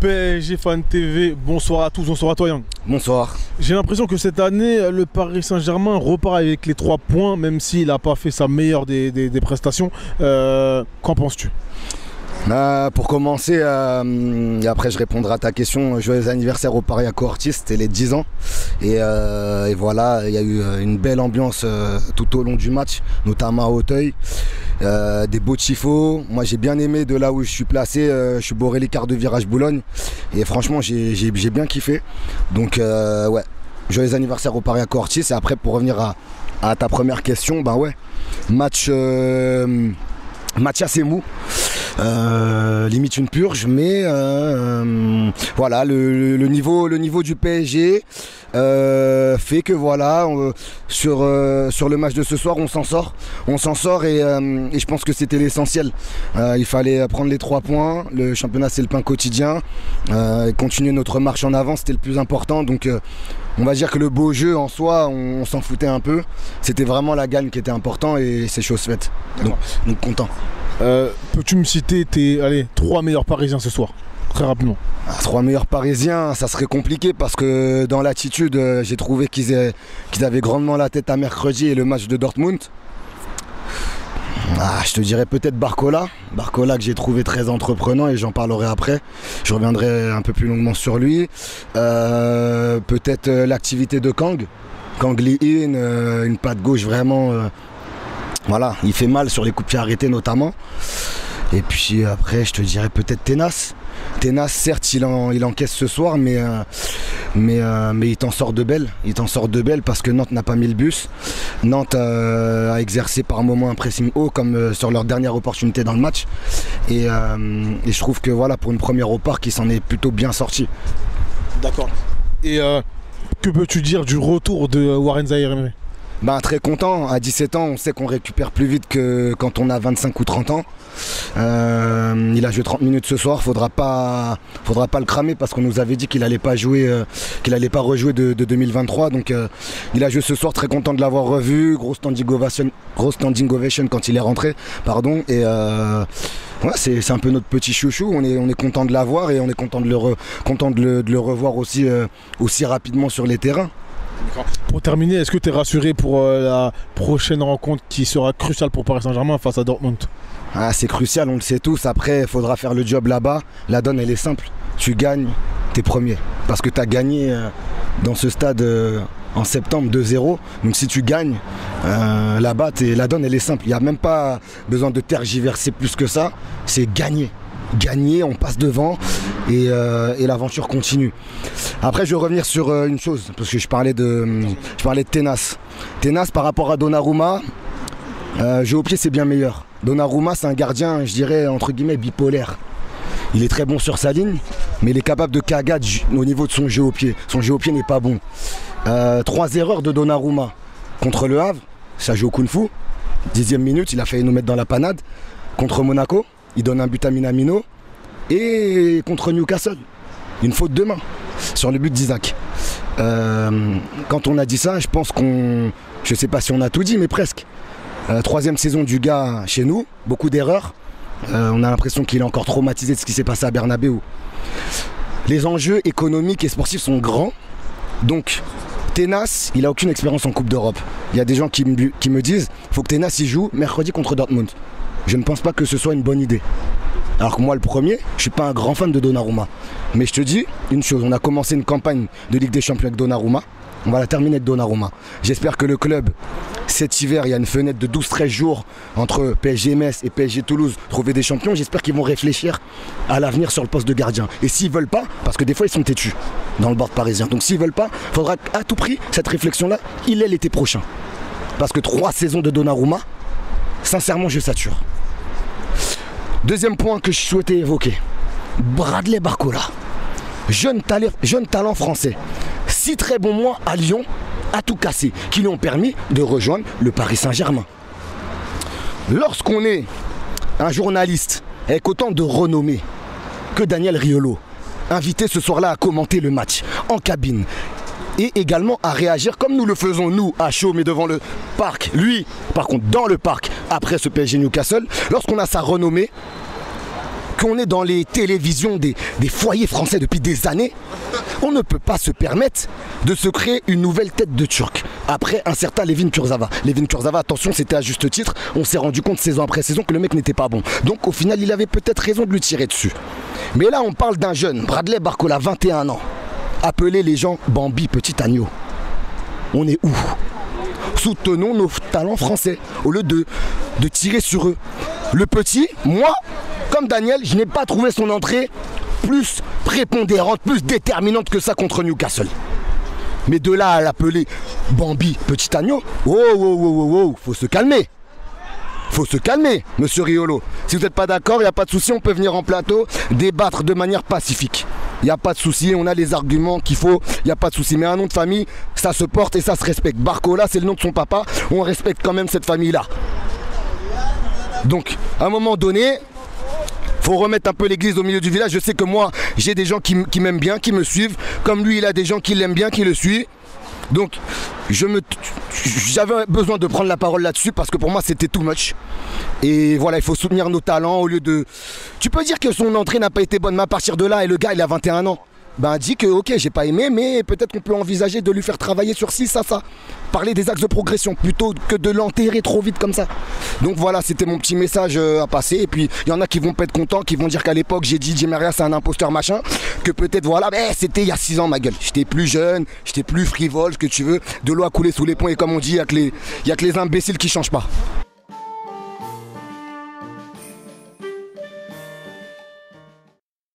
PSG Fan TV, bonsoir à tous, bonsoir à toi Yang. Bonsoir. J'ai l'impression que cette année, le Paris Saint-Germain repart avec les 3 points, même s'il n'a pas fait sa meilleure des prestations. Qu'en penses-tu? Pour commencer, et après je répondrai à ta question, joyeux anniversaire au Paris Ortiz, c'était les 10 ans. Et voilà, il y a eu une belle ambiance tout au long du match, notamment à Auteuil. Des beaux tifos. Moi j'ai bien aimé de là où je suis placé, je suis Borelli quart de virage Boulogne. Et franchement j'ai bien kiffé. Donc ouais, joyeux anniversaire au Paris Ortiz. Et après pour revenir à ta première question, bah ouais, match assez mou. Limite une purge, mais voilà, le niveau du PSG fait que voilà, sur le match de ce soir on s'en sort et je pense que c'était l'essentiel. Il fallait prendre les 3 points, le championnat c'est le pain quotidien, continuer notre marche en avant c'était le plus important. Donc on va dire que le beau jeu en soi on s'en foutait un peu, c'était vraiment la gagne qui était important et c'est chose faite, donc content. Peux-tu me citer tes 3 meilleurs Parisiens ce soir, très rapidement? 3 meilleurs Parisiens, ça serait compliqué parce que dans l'attitude, j'ai trouvé qu'ils avaient grandement la tête à mercredi et le match de Dortmund. Je te dirais peut-être Barcola que j'ai trouvé très entreprenant et j'en parlerai après. Je reviendrai un peu plus longuement sur lui. Peut-être l'activité de Kang Lee-in, une patte gauche vraiment... Voilà, il fait mal sur les coups de pied arrêtés notamment. Et puis après, je te dirais peut-être Tenas. Tenas, certes, il encaisse ce soir, mais il t'en sort de belle. Il t'en sort de belle parce que Nantes n'a pas mis le bus. Nantes a exercé par moments un pressing haut, comme sur leur dernière opportunité dans le match. Et je trouve que voilà, pour une première au parc, il s'en est plutôt bien sorti. D'accord. Et que peux-tu dire du retour de Warren Zaïre-Emery? Très content, à 17 ans on sait qu'on récupère plus vite que quand on a 25 ou 30 ans. Il a joué 30 minutes ce soir, faudra pas le cramer parce qu'on nous avait dit qu'il allait pas jouer, qu'il allait pas rejouer de 2023. Donc il a joué ce soir, très content de l'avoir revu, gros standing ovation quand il est rentré, pardon. Et ouais, c'est un peu notre petit chouchou, on est content de l'avoir et on est content de le revoir aussi rapidement sur les terrains. Pour terminer, est-ce que tu es rassuré pour la prochaine rencontre qui sera cruciale pour Paris Saint-Germain face à Dortmund? C'est crucial, on le sait tous. Après, il faudra faire le job là-bas. La donne, elle est simple. Tu gagnes, t'es premier. Parce que tu as gagné dans ce stade en septembre 2-0. Donc si tu gagnes, là-bas, la donne, elle est simple. Il n'y a même pas besoin de tergiverser plus que ça. C'est gagner. Gagner, on passe devant et l'aventure continue. Après je vais revenir sur une chose, parce que je parlais de Tenas. Tenas par rapport à Donnarumma, jeu au pied c'est bien meilleur. Donnarumma c'est un gardien, je dirais entre guillemets bipolaire. Il est très bon sur sa ligne, mais il est capable de cagade au niveau de son jeu au pied. Son jeu au pied n'est pas bon. 3 erreurs de Donnarumma contre Le Havre, ça joue au kung-fu. 10e minute, il a failli nous mettre dans la panade. Contre Monaco, il donne un but à Minamino. Et contre Newcastle, une faute de main sur le but d'Isaac. Quand on a dit ça, je pense je sais pas si on a tout dit, mais presque. 3e saison du gars chez nous, beaucoup d'erreurs. On a l'impression qu'il est encore traumatisé de ce qui s'est passé à Bernabeu. Les enjeux économiques et sportifs sont grands. Donc, Tenas, il n'a aucune expérience en Coupe d'Europe. Il y a des gens qui me disent faut que Tenas y joue mercredi contre Dortmund. Je ne pense pas que ce soit une bonne idée. Alors que moi, le premier, je ne suis pas un grand fan de Donnarumma. Mais je te dis une chose, on a commencé une campagne de Ligue des Champions avec Donnarumma. On va la terminer avec Donnarumma. J'espère que le club, cet hiver, il y a une fenêtre de 12-13 jours entre PSG Metz et PSG Toulouse, trouver des champions. J'espère qu'ils vont réfléchir à l'avenir sur le poste de gardien. Et s'ils ne veulent pas, parce que des fois ils sont têtus dans le board parisien. Donc s'ils ne veulent pas, il faudra à tout prix, cette réflexion-là, il est l'été prochain. Parce que 3 saisons de Donnarumma, sincèrement, je sature. Deuxième point que je souhaitais évoquer, Bradley Barcola, jeune talent français, 6 très bons mois à Lyon, à tout casser, qui lui ont permis de rejoindre le Paris Saint-Germain. Lorsqu'on est un journaliste avec autant de renommée que Daniel Riolo, invité ce soir-là à commenter le match en cabine, et également à réagir comme nous le faisons nous à chaud mais devant le parc, lui par contre dans le parc après ce PSG Newcastle, lorsqu'on a sa renommée, qu'on est dans les télévisions des foyers français depuis des années, on ne peut pas se permettre de se créer une nouvelle tête de Turc. Après un certain Levin Kurzava. Levin Kurzava, attention, c'était à juste titre. On s'est rendu compte saison après saison que le mec n'était pas bon. Donc au final, il avait peut-être raison de lui tirer dessus. Mais là, on parle d'un jeune, Bradley Barcola, 21 ans. Appelez les gens Bambi, petit agneau. On est où? Soutenons nos talents français au lieu de tirer sur eux. Le petit, moi, comme Daniel, je n'ai pas trouvé son entrée plus prépondérante, plus déterminante que ça contre Newcastle. Mais de là à l'appeler Bambi, petit agneau, faut se calmer. Faut se calmer, monsieur Riolo. Si vous n'êtes pas d'accord, il n'y a pas de souci, on peut venir en plateau, débattre de manière pacifique. Il n'y a pas de souci, on a les arguments qu'il faut, il n'y a pas de souci. Mais un nom de famille, ça se porte et ça se respecte. Barcola, c'est le nom de son papa, on respecte quand même cette famille-là. Donc, à un moment donné, faut remettre un peu l'église au milieu du village. Je sais que moi, j'ai des gens qui m'aiment bien, qui me suivent. Comme lui, il a des gens qui l'aiment bien, qui le suivent. Donc, j'avais besoin de prendre la parole là-dessus parce que pour moi, c'était too much. Et voilà, il faut soutenir nos talents au lieu de... Tu peux dire que son entrée n'a pas été bonne, mais à partir de là, et le gars, il a 21 ans. Ben, dit que, ok, j'ai pas aimé, mais peut-être qu'on peut envisager de lui faire travailler sur ci, ça. Parler des axes de progression plutôt que de l'enterrer trop vite comme ça. Donc voilà, c'était mon petit message à passer. Et puis, il y en a qui vont pas être contents, qui vont dire qu'à l'époque, j'ai dit Di Maria, c'est un imposteur, machin. Que peut-être, voilà, mais c'était il y a 6 ans, ma gueule. J'étais plus jeune, j'étais plus frivole, ce que tu veux. De l'eau à couler sous les ponts. Et comme on dit, il y a que les imbéciles qui changent pas.